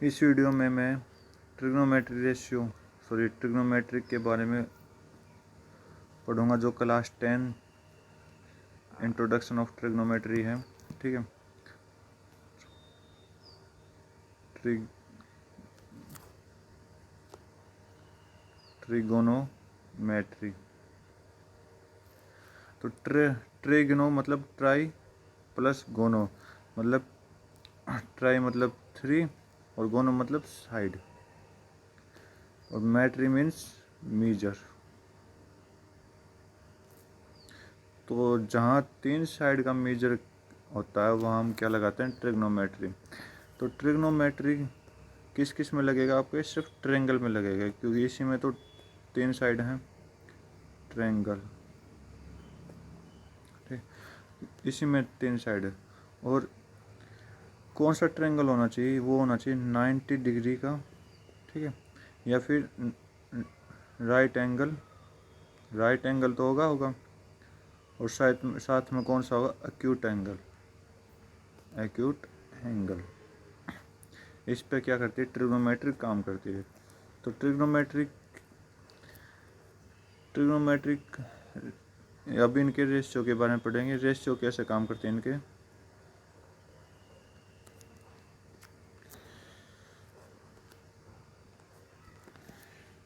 इस वीडियो में मैं ट्रिग्नोमेट्रिक के बारे में पढ़ूंगा, जो क्लास 10 इंट्रोडक्शन ऑफ ट्रिग्नोमेट्री है। ठीक है। ट्रिगोनोमेट्री। तो ट्रिग्नो मतलब ट्राई प्लस गोनो मतलब ट्राई मतलब 3 और गोनो मतलब साइड, और मैट्री मीन्स मीजर। तो जहाँ 3 साइड का मेजर होता है वहाँ हम क्या लगाते हैं, ट्रिग्नोमेट्री। तो ट्रिग्नोमेट्री किस किस में लगेगा आपके, सिर्फ ट्रायंगल में लगेगा, क्योंकि इसी में तो 3 साइड हैं। ट्रायंगल, ठीक, इसी में 3 साइड है। और कौन सा ट्रायंगल होना चाहिए, वो होना चाहिए 90 डिग्री का, ठीक है, या फिर राइट एंगल तो होगा, और साथ में कौन सा होगा, एक्यूट एंगल। इस पे क्या करती है, ट्रिग्नोमेट्रिक काम करती है। तो ट्रिग्नोमेट्रिक अभी इनके रेशियो के बारे में पढ़ेंगे। रेशियो कैसे काम करते हैं इनके।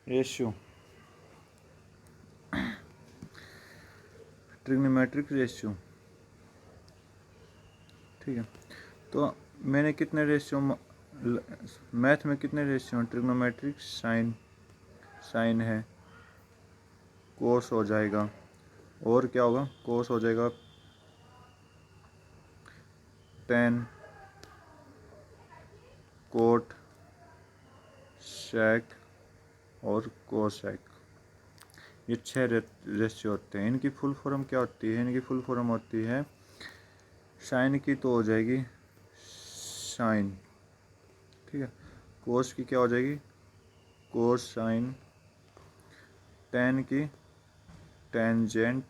रेशियो, ट्रिग्नोमेट्रिक रेशियो, ठीक है। तो मैंने कितने रेशियो, मैथ में कितने रेशियो हैं, ट्रिग्नोमेट्रिक साइन है, कोस हो जाएगा, और क्या होगा, कोस हो जाएगा, टेन, कोट, सेक और कोसेक। ये 6 रेशियो होते हैं। इनकी फुल फॉर्म क्या होती है, इनकी फुल फॉर्म होती है, साइन की तो हो जाएगी साइन, ठीक है, कोस की क्या हो जाएगी, कोस साइन, टेन की टेंजेंट,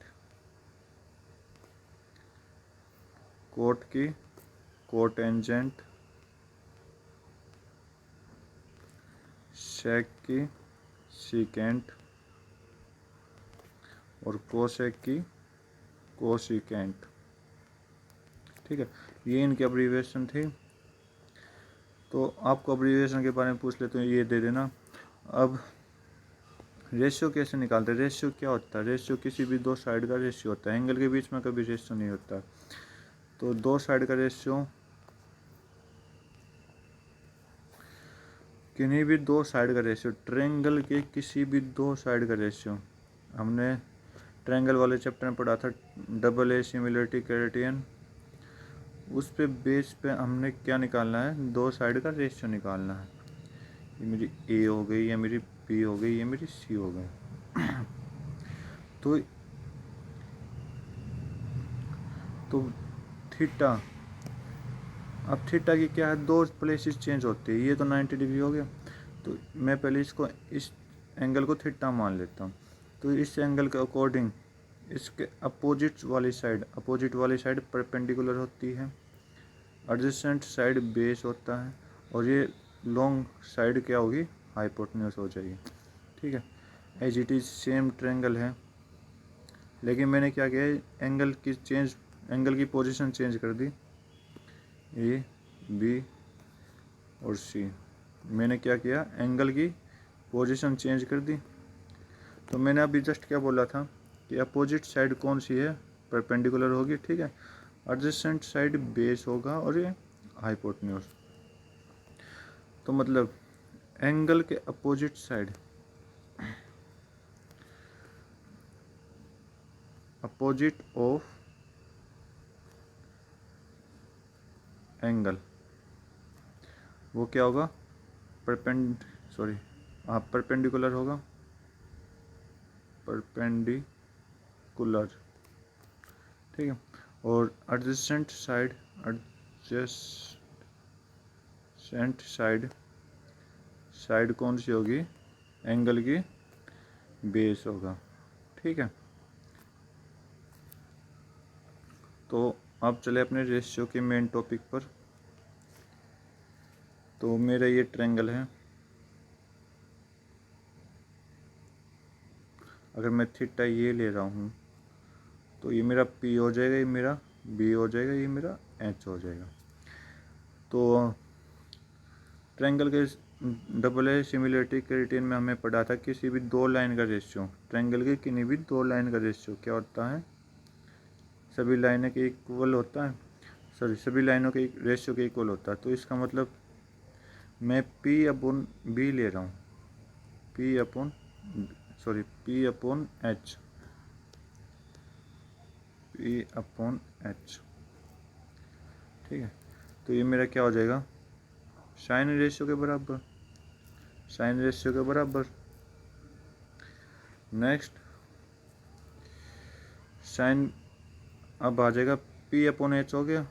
कोट की कोटेंजेंट, सेक की सीकेंट, और कोसेक की कोसिकेंट, ठीक है। ये इनकी अब्रीविएशन थी। तो आपको अब्रीविएशन के बारे में पूछ ले तो ये दे देना। अब रेशियो कैसे निकालते हैं, रेशियो क्या होता है, रेशियो किसी भी 2 साइड का रेशियो होता है, एंगल के बीच में कभी रेशियो नहीं होता। तो 2 साइड का रेशियो, किन्हीं भी 2 साइड का रेशियो, ट्रायंगल के किसी भी 2 साइड का रेशियो, हमने ट्रायंगल वाले चैप्टर में पढ़ा था, डबल ए सिमिलरिटी क्राइटेरियन। उस पे बेस पे हमने क्या निकालना है, 2 साइड का रेशियो निकालना है। ये मेरी ए हो गई, ये मेरी बी हो गई, ये मेरी सी हो गई। तो थीटा, अब थीटा की क्या है, 2 प्लेसेस चेंज होती है। ये तो 90 डिग्री हो गया, तो मैं पहले इसको, इस एंगल को थीटा मान लेता हूँ। तो इस एंगल के अकॉर्डिंग इसके अपोजिट वाली साइड परपेंडिकुलर होती है, एडजेसेंट साइड बेस होता है, और ये लॉन्ग साइड क्या होगी, हाइपोटेन्यूज हो जाएगी, ठीक है। As it is same triangle है, लेकिन मैंने क्या किया, एंगल की पोजीशन चेंज कर दी, ए बी और सी। मैंने क्या किया, एंगल की पोजीशन चेंज कर दी। तो मैंने अभी जस्ट क्या बोला था कि अपोजिट साइड कौन सी है, परपेंडिकुलर होगी, ठीक है, एडजेसेंट साइड बेस होगा, और ये हाइपोटेन्यूज। तो मतलब एंगल के opposite side, opposite of angle, वो क्या होगा, परपेंडिकुलर होगा, परपेंडिकुलर, ठीक है। और एडजेसेंट साइड कौन सी होगी, एंगल की बेस होगा, ठीक है। तो अब चले अपने रेशियो के मेन टॉपिक पर। तो मेरा ये ट्रायंगल है, अगर मैं थीटा ये ले रहा हूँ तो ये मेरा P हो जाएगा, ये मेरा B हो जाएगा, ये मेरा H हो जाएगा। तो ट्रायंगल के डबल ए सिमिलरिटी क्राइटेरियन में हमें पढ़ा था किसी भी दो लाइन का रेशियो, ट्रायंगल के किसी भी दो लाइन का रेशियो क्या होता है, सभी लाइनों के इक्वल होता है, सभी लाइनों के रेशियो के इक्वल होता है। तो इसका मतलब मैं P अपॉन B ले रहा हूँ, P upon H, P upon H, ठीक है। तो ये मेरा क्या हो जाएगा, साइन रेशियो के बराबर, साइन रेशियो के बराबर। नेक्स्ट साइन अब आ जाएगा P अपॉन H हो गया,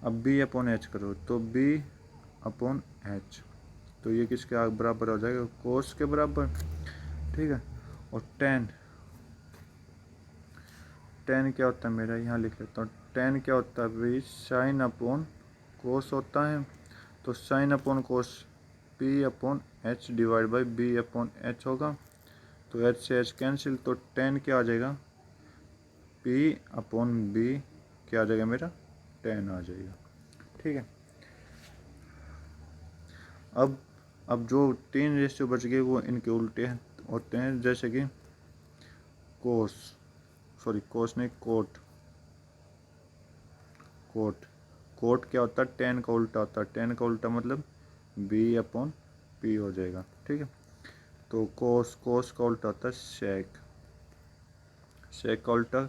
अब B अपॉन H करो तो B अपॉन H, तो ये किसके बराबर हो जाएगा, कोस के बराबर, ठीक है। और टेन क्या होता है मेरा, यहाँ लिख लेता हूँ, टेन क्या होता है भाई, साइन अपॉन कोस होता है। तो sine upon cos P upon H divide by B upon H होगा, तो H से H कैंसिल, तो टेन क्या आ जाएगा, P अपॉन B क्या आ जाएगा मेरा, टेन आ जाएगा, ठीक है। अब जो तीन रेशियो बच गए वो इनके उल्टे होते हैं, जैसे कि कोस नहीं, कोट क्या होता है, टेन का उल्टा होता है, टेन का उल्टा मतलब B अपॉन P हो जाएगा, ठीक है। तो कोस का उल्टा होता है सेक का उल्टा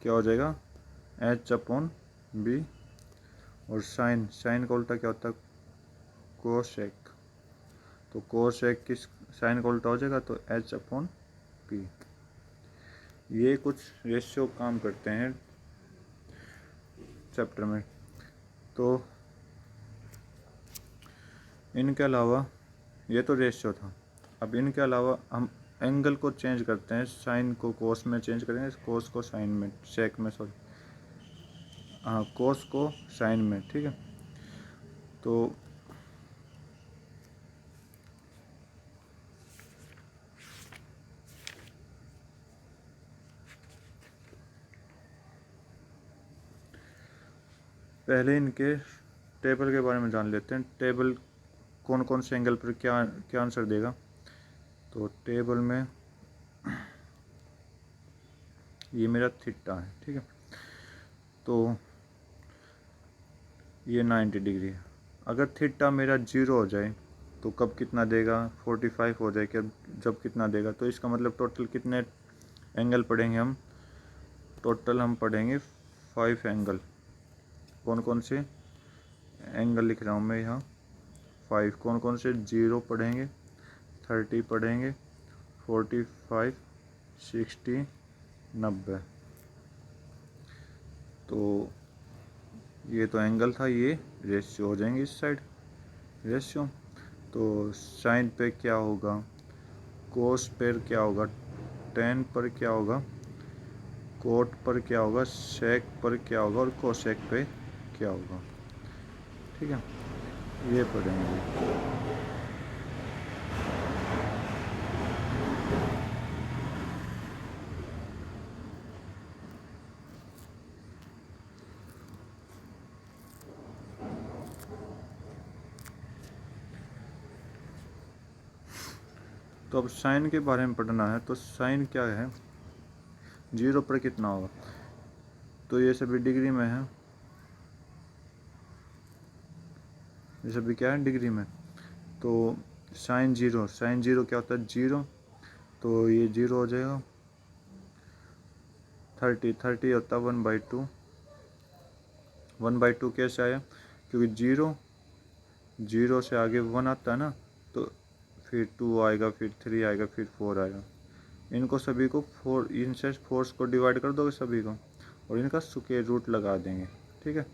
क्या हो जाएगा, H अपॉन B, और साइन का उल्टा क्या होता है, कोसेक, तो कोसेक किस साइन का उल्टा हो जाएगा, तो H अपॉन P। ये कुछ रेशियो काम करते हैं चैप्टर में। तो इनके अलावा ये तो रेशियो था, अब इनके अलावा हम एंगल को चेंज करते हैं, साइन को कोस में चेंज करेंगे, कोस को साइन में, सेक में सॉरी, हाँ कोस को साइन में, ठीक है। तो पहले इनके टेबल के बारे में जान लेते हैं, टेबल कौन कौन से एंगल पर क्या क्या आंसर देगा। तो टेबल में ये मेरा थीटा है, ठीक है। तो ये 90 डिग्री है, अगर थीटा मेरा 0 हो जाए तो कब कितना देगा, 45 हो जाए क्या, जब कितना देगा, तो इसका मतलब टोटल कितने एंगल पढ़ेंगे हम, टोटल हम पढ़ेंगे 5 एंगल। कौन कौन से एंगल लिख रहा हूँ मैं यहाँ, 5, कौन कौन से, 0 पढ़ेंगे, 30 पढ़ेंगे, 45, 60, 90। तो ये तो एंगल था, ये रेशियो हो जाएंगे इस साइड रेशियो। तो साइन पे क्या होगा, कोस पर क्या होगा, टेन पर क्या होगा, कोट पर क्या होगा, सेक पर क्या होगा, और कोसेक पे क्या होगा, ठीक है। ये पढ़ेंगे। तो अब साइन के बारे में पढ़ना है, तो साइन क्या है, 0 पर कितना होगा, तो ये सभी डिग्री में है, ये सभी क्या है, डिग्री में। तो साइन जीरो क्या होता है, 0, तो ये 0 हो जाएगा। 30 होता है 1/2, 1/2 कैसे आया, क्योंकि 0 से आगे 1 आता है ना, तो फिर 2 आएगा, फिर 3 आएगा, फिर 4 आएगा। इनको सभी को इनसे फोर्स को डिवाइड कर दोगे सभी को, और इनका स्क्वायर रूट लगा देंगे, ठीक है।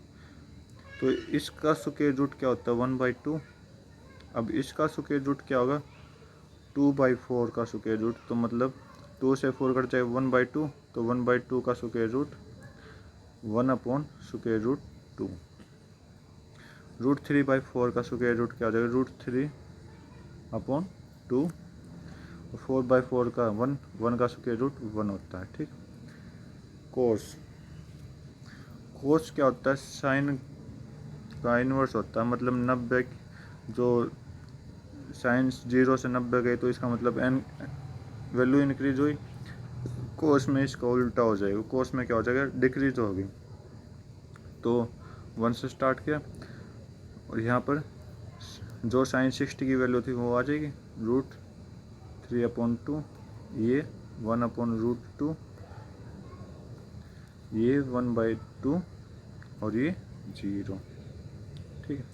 तो इसका स्क्वायर रूट क्या होता है, 1/2। अब इसका स्क्वायर रूट क्या होगा, 2/4 का स्क्वायर रूट, तो मतलब 2 से 4 कट जाए 1/2, तो 1/2 का स्क्वायर रूट 1/√2। √3/4 का स्क्वायर रूट क्या हो जाएगा, √3/2, और 4/4 का 1 का स्क्वायर रूट 1 होता है। ठीक। कोस क्या होता है, साइन का इन्वर्स होता है, मतलब 90, जो साइन 0 से 90 गई तो इसका मतलब n वैल्यू इंक्रीज हुई, कोस में इसका उल्टा हो जाएगा, कोस में क्या हो जाएगा, डिक्रीज होगी। तो 1 से स्टार्ट किया और यहाँ पर जो साइन 60 की वैल्यू थी वो आ जाएगी √3/2, ये 1/√2, ये 1/2 और ये 0। ठीक है।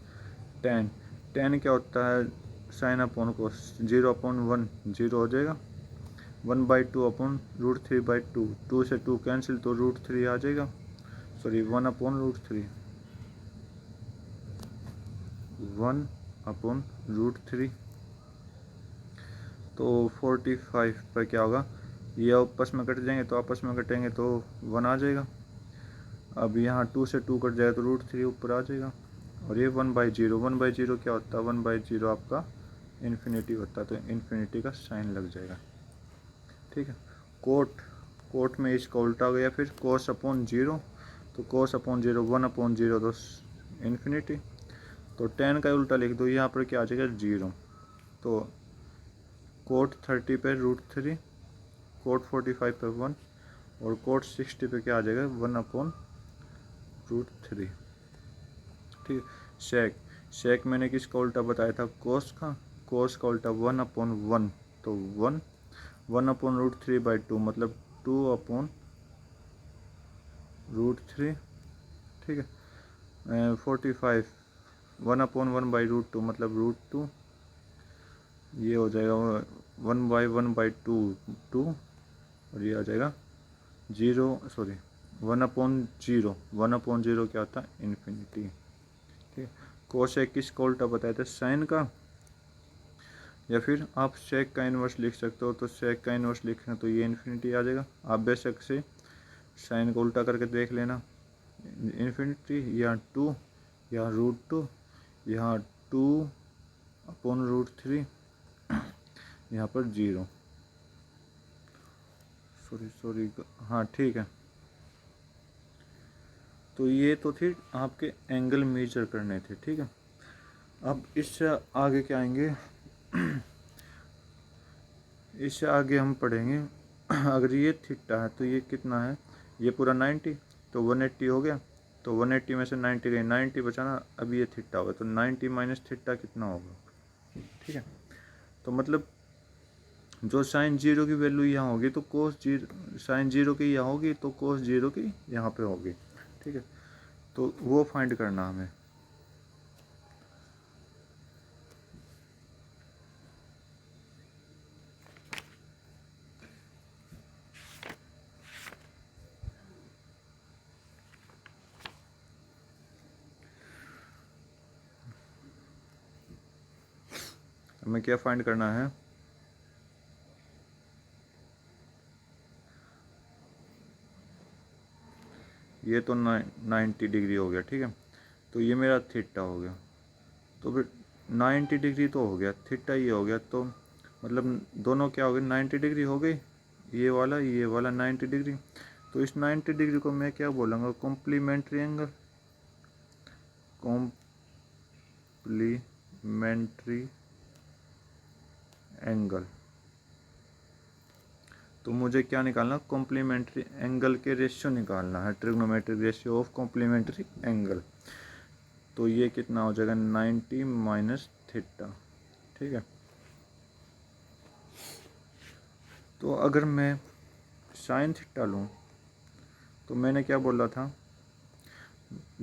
टेन क्या होता है, साइन अपॉन कोस, 0/1 0 हो जाएगा, 1/2/√3/2, 2 से 2 कैंसिल तो √3 आ जाएगा, सॉरी 1/√3, 1/√3। तो 45 पर क्या होगा, ये आपस में कट जाएंगे, तो आपस में कटेंगे तो 1 आ जाएगा। अब यहाँ 2 से 2 कट जाएगा तो √3 ऊपर आ जाएगा, और ये 1/0, 1/0 क्या होता है, 1/0 आपका इन्फिनिटी होता है, तो इन्फिनिटी का साइन लग जाएगा। ठीक है। कोट में इसका उल्टा हो गया, फिर कोस अपॉन 0, तो कोस अपॉन 0 1/0 तो इन्फिनिटी, तो टेन का उल्टा लिख दो, यहाँ पर क्या आ जाएगा 0। तो कोट 30 पे √3, कोट 45 पे 1, और कोट 60 पे क्या आ जाएगा 1/√3। ठीक। शेक मैंने किसका उल्टा बताया था, कोस का उल्टा 1/1, तो 1/√3/2 मतलब 2/√3। ठीक है। 45 1/1/√2 मतलब √2, ये हो जाएगा 1/1/2 2, और ये आ जाएगा 0, सॉरी 1/0, 1/0 क्या होता है, इन्फिनिटी। ठीक है। कोसेक किसका उल्टा बताया था, साइन का, या फिर आप सेक का इन्वर्स लिख सकते हो, तो सेक का इन्वर्स लिखना तो ये इन्फिनिटी आ जाएगा। आप बेशक से साइन को उल्टा करके देख लेना, इन्फिनिटी या 2 या √2, यहाँ 2/√3, यहाँ पर 0, सॉरी हाँ ठीक है। तो ये तो थी आपके एंगल मेजर करने थे। ठीक है। अब इससे आगे क्या आएंगे, इससे आगे हम पढ़ेंगे अगर ये थीटा है तो ये कितना है, ये पूरा 90, तो 180 हो गया, तो 180 में से 90 गई, 90 बचाना, अब ये थीटा होगा, तो 90 माइनस थीटा कितना होगा। ठीक है। तो मतलब जो साइन 0 की वैल्यू यहाँ होगी तो कोस 0, साइन 0 की यहाँ होगी तो कोस 0 की यहाँ पे होगी। ठीक है। तो वो फाइंड करना हमें। हमें क्या फाइंड करना है, ये तो 90 डिग्री हो गया। ठीक है। तो ये मेरा थीटा हो गया, तो फिर 90 डिग्री तो हो गया, थीटा ये हो गया, तो मतलब दोनों क्या हो गए, 90 डिग्री हो गई, ये वाला 90 डिग्री। तो इस 90 डिग्री को मैं क्या बोलूँगा, कॉम्प्लीमेंट्री एंगल, कॉम्प्लीमेंट्री एंगल। तो मुझे क्या निकालना, कॉम्प्लीमेंट्री एंगल के रेशियो निकालना है, trigonometric ratio of complementary angle. तो ये कितना हो जाएगा, 90 माइनस थीटा। ठीक है। तो अगर मैं साइन थीटा लूँ, तो मैंने क्या बोला था,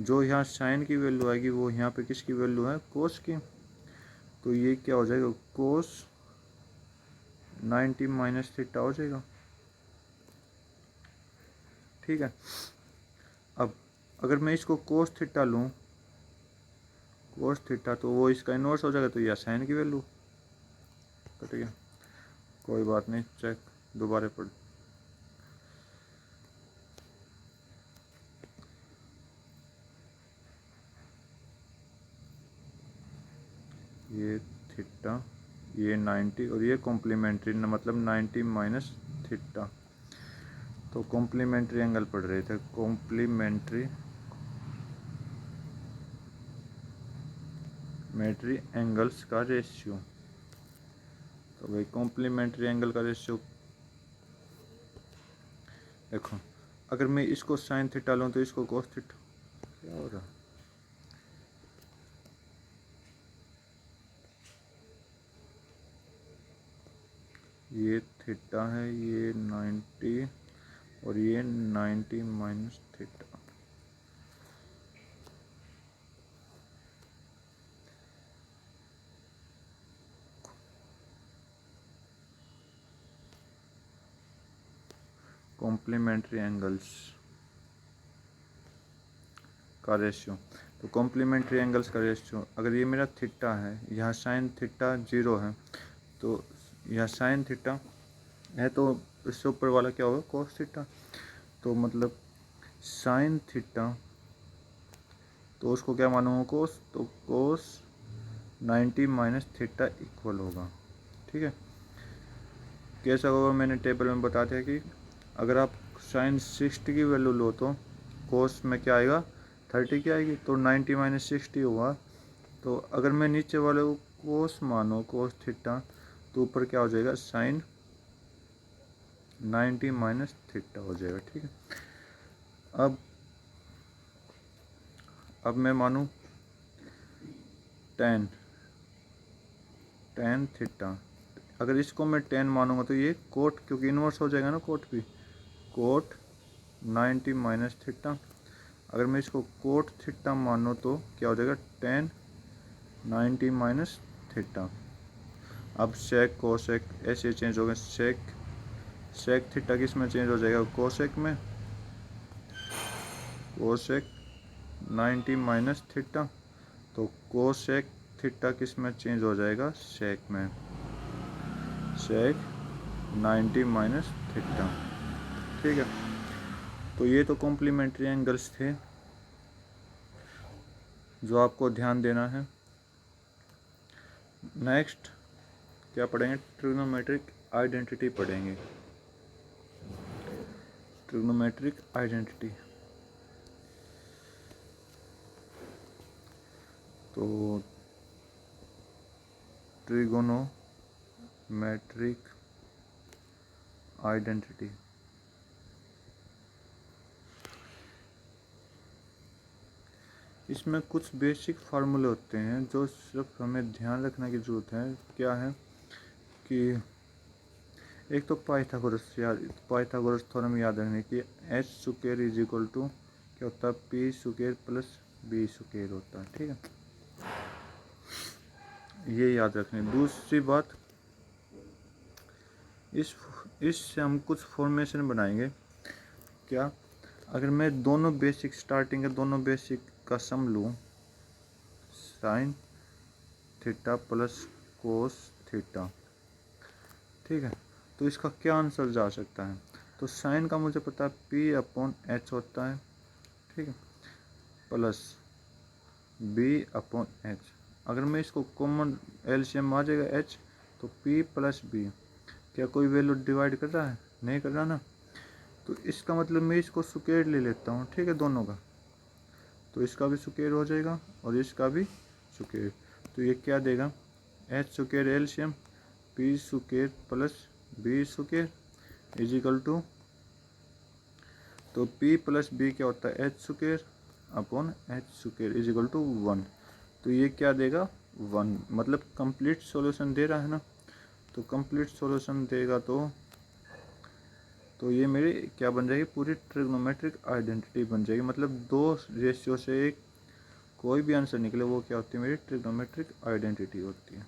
जो यहाँ साइन की वैल्यू आएगी वो यहाँ पे किसकी वैल्यू है, कोस की। तो ये क्या हो जाएगा, कोस 90 माइनस थीटा हो जाएगा। ठीक है। अब अगर मैं इसको कोस थीटा लूँ, कोस थीटा, तो वो इसका इन्वर्स हो जाएगा, तो यह साइन की वैल्यू कट गया, कोई बात नहीं, चेक दोबारा पढ़। ये थीटा, ये 90 और ये कॉम्प्लीमेंट्री मतलब 90 माइनस थीटा। तो कॉम्प्लीमेंट्री एंगल पढ़ रहे थे, कॉम्प्लीमेंट्री एंगल्स का रेशियो। तो भाई कॉम्प्लीमेंट्री एंगल का रेशियो देखो, अगर मैं इसको साइन थीटा लूँ तो इसको कोस थीटा, क्या हो रहा, ये थीटा है, ये 90 और ये 90 माइनस थीटा। कॉम्प्लीमेंट्री एंगल्स का रेशियो। तो कॉम्प्लीमेंट्री एंगल्स का रेशियो, अगर ये मेरा थीटा है, यहाँ साइन थीटा 0 है, तो यह साइन थीटा है, तो इससे ऊपर वाला क्या होगा, कोस थीटा। तो मतलब साइन थीटा, तो उसको क्या मानूंगा, कोस, तो कोस 90 माइनस थीटा इक्वल होगा। ठीक है, कैसा होगा, मैंने टेबल में बता दिया कि अगर आप साइन 60 की वैल्यू लो तो कोस में क्या आएगा, 30 की आएगी, तो 90 माइनस 60 हुआ। तो अगर मैं नीचे वाले को कोस मानो, कोस थीटा, तो ऊपर क्या हो जाएगा, साइन 90 माइनस थीटा हो जाएगा। ठीक है, अब मैं मानूँ टेन थीटा, अगर इसको मैं 10 मानूंगा तो ये कोट, क्योंकि इन्वर्स हो जाएगा ना कोट भी, कोट 90 माइनस थीटा। अगर मैं इसको कोट थीटा मानूँ तो क्या हो जाएगा, 10 90 माइनस थीटा। अब सेक कोसेक ऐसे चेंज हो गए, सेक थीटा किस में चेंज हो जाएगा, कोसेक में, कोसेक 90 माइनस थीटा। तो कोसेक थीटा किस में चेंज हो जाएगा, सेक में, सेक 90 माइनस थीटा। ठीक है, तो ये तो कॉम्प्लीमेंट्री एंगल्स थे जो आपको ध्यान देना है। नेक्स्ट क्या पढ़ेंगे, ट्रिग्नोमेट्रिक आइडेंटिटी पढ़ेंगे, ट्रिग्नोमेट्रिक आइडेंटिटी। तो ट्रिगोनोमेट्रिक आइडेंटिटी, इसमें कुछ बेसिक फार्मूले होते हैं जो सिर्फ हमें ध्यान रखने की ज़रूरत है। क्या है कि एक तो पाइथागोरस थ्योरम याद रखने की, H square is equal to क्या होता है, P square plus B square होता है। ठीक है, ये याद रखने। दूसरी बात, इससे हम कुछ फॉर्मेशन बनाएंगे। क्या, अगर मैं दोनों बेसिक स्टार्टिंग के दोनों बेसिक का सम लूँ, sine theta plus cos theta, ठीक है, तो इसका क्या आंसर जा सकता है। तो साइन का मुझे पता है पी अपॉन एच होता है, ठीक है, प्लस बी अपॉन एच। अगर मैं इसको कॉमन एलसीएम आ जाएगा एच, तो पी प्लस बी, क्या कोई वैल्यू डिवाइड कर रहा है, नहीं कर रहा ना, तो इसका मतलब मैं इसको स्क्वायर ले लेता हूँ। ठीक है, दोनों का, तो इसका भी स्क्वायर हो जाएगा और इसका भी स्क्वायर। तो ये क्या देगा, H square LCM P square plus B square is equal to, तो पी प्लस बी क्या होता है, H square upon H square is equal to 1। तो ये क्या देगा, 1, मतलब कंप्लीट सॉल्यूशन दे रहा है ना। तो कंप्लीट सॉल्यूशन देगा तो ये मेरी क्या बन जाएगी, पूरी ट्रिग्नोमेट्रिक आइडेंटिटी बन जाएगी। मतलब दो रेशियो से एक कोई भी आंसर निकले वो क्या होती है, मेरी ट्रिग्नोमेट्रिक आइडेंटिटी होती है।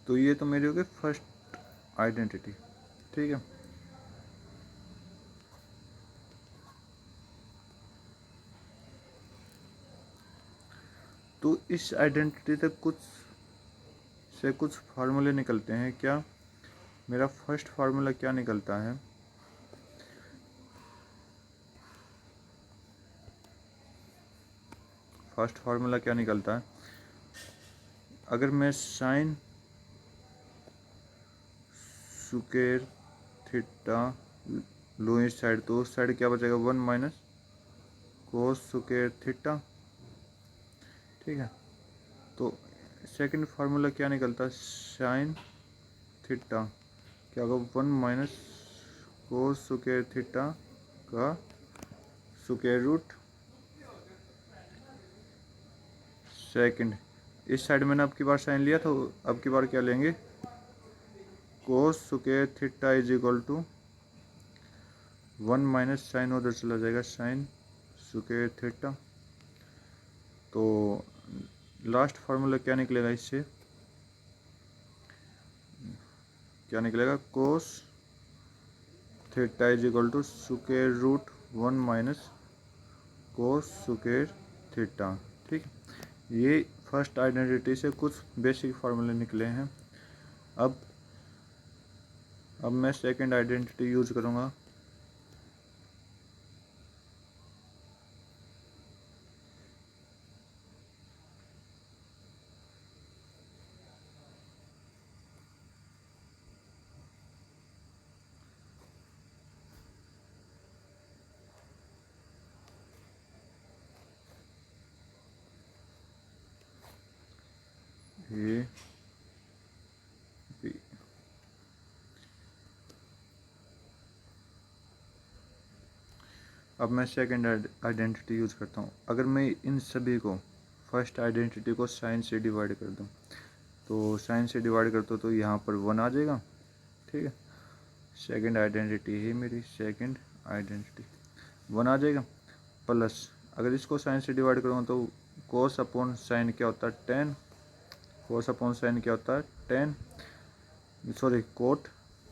तो ये तो मेरी हो गई फर्स्ट आइडेंटिटी। ठीक है, तो इस आइडेंटिटी तक कुछ से कुछ फार्मूले निकलते हैं। क्या मेरा फर्स्ट फार्मूला क्या निकलता है? फर्स्ट फार्मूला क्या निकलता है? अगर मैं साइन स्क्वायर थीटा लूँ इस साइड, तो उस साइड क्या बचेगा? 1 माइनस कोस स्क्वायर थीटा। ठीक है, तो सेकंड फार्मूला क्या निकलता है? साइन थीटा क्या होगा? 1 माइनस कोस स्क्वायर थीटा का स्क्वायर रूट। सेकंड, इस साइड मैंने अब की बार साइन लिया, तो अब की बार क्या लेंगे? Cos square theta is equal to 1 minus sine उधर चला जाएगा, साइन स्क्वायर थीटा। तो लास्ट फार्मूला क्या निकलेगा इससे? क्या निकलेगा? Cos theta is equal to square root 1 minus cos square theta. ठीक, ये फर्स्ट आइडेंटिटी से कुछ बेसिक फार्मूले निकले हैं। अब मैं सेकंड आइडेंटिटी यूज करूँगा। ए बी, अब मैं सेकंड आइडेंटिटी यूज करता हूँ। अगर मैं इन सभी को फर्स्ट आइडेंटिटी को साइन से डिवाइड कर दूँ, तो साइन से डिवाइड करता हूँ तो यहाँ पर 1 आ जाएगा। ठीक है, सेकंड आइडेंटिटी है मेरी, सेकंड आइडेंटिटी 1 आ जाएगा। प्लस अगर इसको साइन से डिवाइड करूँगा तो कोस अपॉन साइन क्या होता है? 10। कोस अपॉन साइन क्या होता है? 10, सॉरी कोट,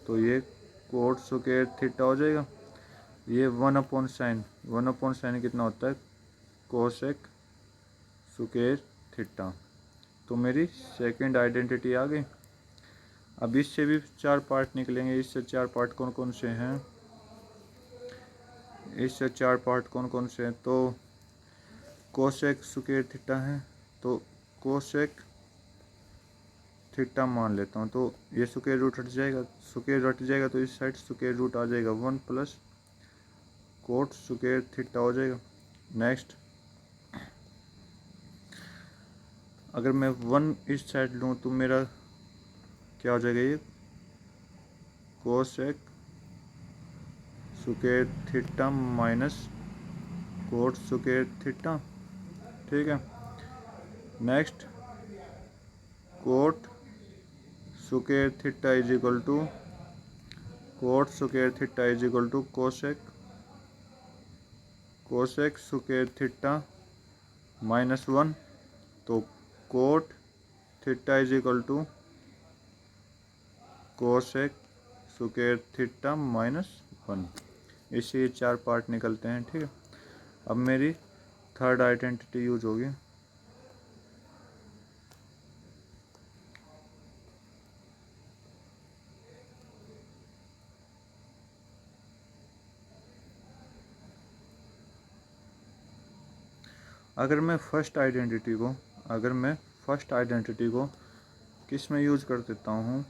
तो ये कोट स्क्वायर थीटा हो जाएगा। ये 1 अपॉन साइन, 1 अपॉन साइन कितना होता है? Cosec square theta. तो मेरी सेकंड आइडेंटिटी आ गई। अब इससे भी 4 पार्ट निकलेंगे। इससे 4 पार्ट कौन कौन से हैं? इससे 4 पार्ट कौन कौन से हैं? तो कोसेक स्क्वायर थीटा है, तो कोसेक थीटा मान लेता हूँ। तो ये स्क्वायर रूट हट जाएगा, स्क्वायर हट जाएगा तो इस साइड स्क्वायर रूट आ जाएगा 1 प्लस कोट स्क्वायर थीटा हो जाएगा। नेक्स्ट, अगर मैं 1 इस साइड लूँ तो मेरा क्या हो जाएगा? ये cosec square theta minus cot square theta. ठीक है, next, cot square theta is equal to cot square theta is equal to cosec square theta minus 1। तो cot theta is equal to cosec square theta minus 1। इससे ये 4 part निकलते हैं। ठीक है, अब मेरी थर्ड आइडेंटिटी यूज होगी। अगर मैं फर्स्ट आइडेंटिटी को किस में यूज कर देता हूँ?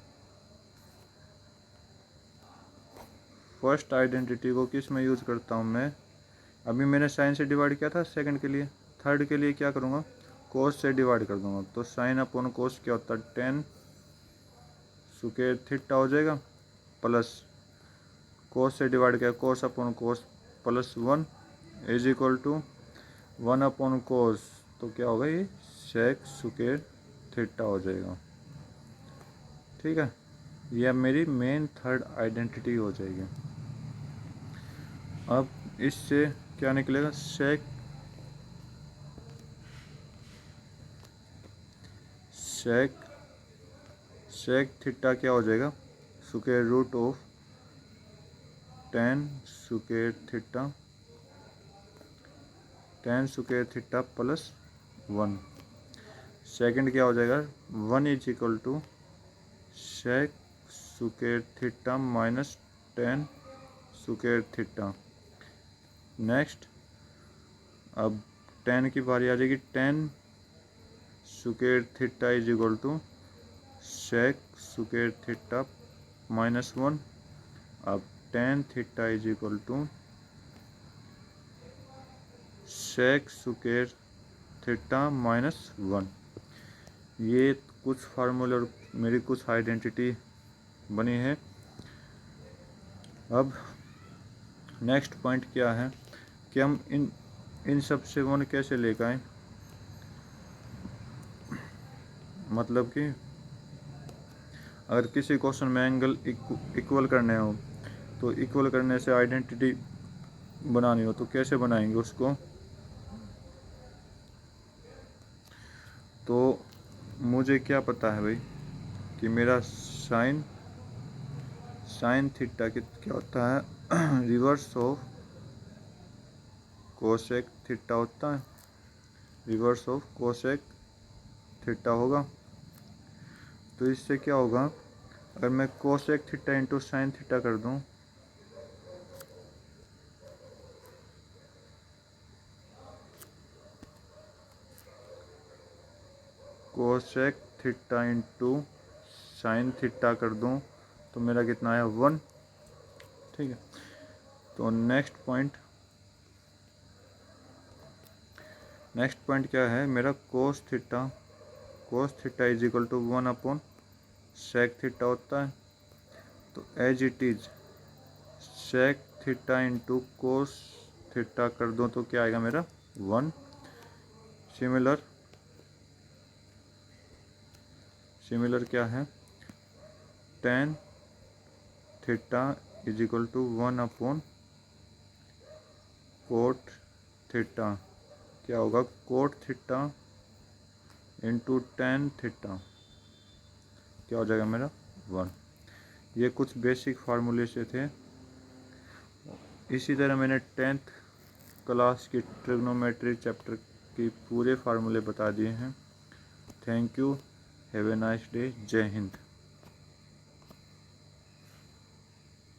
फर्स्ट आइडेंटिटी को किस में यूज करता हूँ मैं? अभी मैंने साइन से डिवाइड किया था सेकंड के लिए, थर्ड के लिए क्या करूँगा? कोस से डिवाइड कर दूंगा। तो साइन अपॉन कोस क्या होता है? 10 स्क्वायर थीटा हो जाएगा, प्लस कोस से डिवाइड किया, cos upon cos plus 1 is equal to 1 upon cos, तो क्या होगा? ये सेक स्क्वायर थीटा हो जाएगा। ठीक है, ये अब मेरी मेन थर्ड आइडेंटिटी हो जाएगी। अब इससे क्या निकलेगा? सेक थीटा क्या हो जाएगा? Square root of 10 square theta plus 1। Second क्या हो जाएगा, 1 is equal to sec square theta minus tan square theta. Next अब 10 की बारी आ जाएगी, 10 square theta is equal to sec square theta minus 1। अब tan theta is equal to sec square theta minus 1। ये कुछ फार्मूले और मेरी कुछ आइडेंटिटी बनी है। अब नेक्स्ट पॉइंट क्या है कि हम इन सब से 1 कैसे लेकर आए। मतलब कि अगर किसी क्वेश्चन में एंगल इक्वल करने हो तो इक्वल करने से आइडेंटिटी बनानी हो तो कैसे बनाएंगे उसको। तो मुझे क्या पता है भाई कि मेरा साइन थीटा क्या होता है, रिवर्स ऑफ कोसेक थीटा होता है, रिवर्स ऑफ कोसेक थीटा होगा। तो इससे क्या होगा, अगर मैं cosec theta into sine theta कर दूं cosec theta into sine theta कर दूं तो मेरा कितना आया 1। ठीक है। तो नेक्स्ट पॉइंट क्या है मेरा, cos theta is equal to 1 upon sec theta होता है। तो as it is sec theta into cos theta कर दूं तो क्या आएगा मेरा 1। सिमिलर क्या है, tan theta is equal to 1 upon cot theta. क्या होगा, cot theta into tan theta क्या हो जाएगा मेरा 1। ये कुछ बेसिक फार्मूले से थे। इसी तरह मैंने 10th क्लास की ट्रिग्नोमेट्री चैप्टर की पूरे फार्मूले बता दिए हैं। Thank you, have a nice day, जय हिंद।